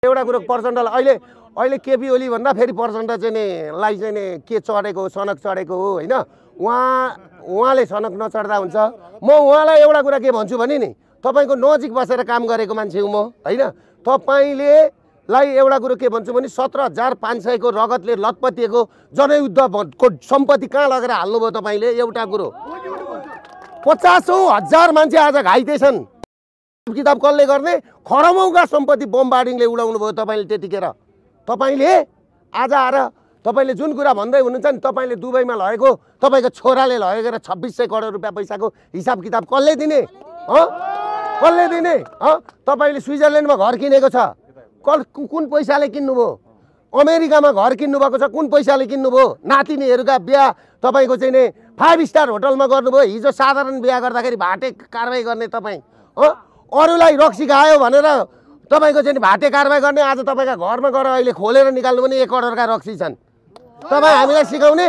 एउटा कुरो प्रचण्डलाई अहिले अहिले केपी ओली भन्दा फेरि प्रचण्ड चाहिँ नि लाई चाहिँ नि के चढेको हो, सनक चढेको हो हैन। उहाँले सनक नचढ्दा हुन्छ। म उहाँलाई एउटा कुरा के भन्छु भने नि, तपाईको नजिक बसेर काम गरेको मान्छे हुँ म हैन। तपाईले लाई एउटा कुरो के भन्छु भने 17,500 को रगतले लतपतिएको जनयुद्धको सम्पत्ति कहाँ लगेर हाल्नुभयो तपाईले? एउटा कुरो 50,000 मान्छे आज घाइते छन्। किताब कसले गर्ने? खरबौंका सम्पत्ति बमबार्डिङले उडाउनु भयो तपाईले त्यतिखेर। तपाईले आज आएर तपाईले जुन कुरा भन्दै हुनुहुन्छ नि, तपाईले दुबईमा लगेको तपाईको छोराले लगेर 2600 करोड रुपैयाँ पैसाको हिसाब किताब कसले दिने? कसले दिने? तपाईले स्विजरल्यान्डमा घर किनेको छ, कुन पैसाले किन्नुभयो? अमेरिकामा घर किन्नु भएको छ, कुन पैसाले किन्नुभयो? नातिनीहरुका बिहा तपाईको चाहिँ नि 5 स्टार होटलमा गर्नुभयो। हिजो साधारण बिहा गर्दाखेरि भाटे कारबाही गर्ने तपाई अरूलाई रक्सी खायो भनेर तपाईको चाहिँ भाटे कारबाही गर्ने। आज तपाईका घरमा गएर अहिले खोलेर निकाल्नु पनि 1 करोडका रक्सी छन्। तपाई हामीलाई सिकाउने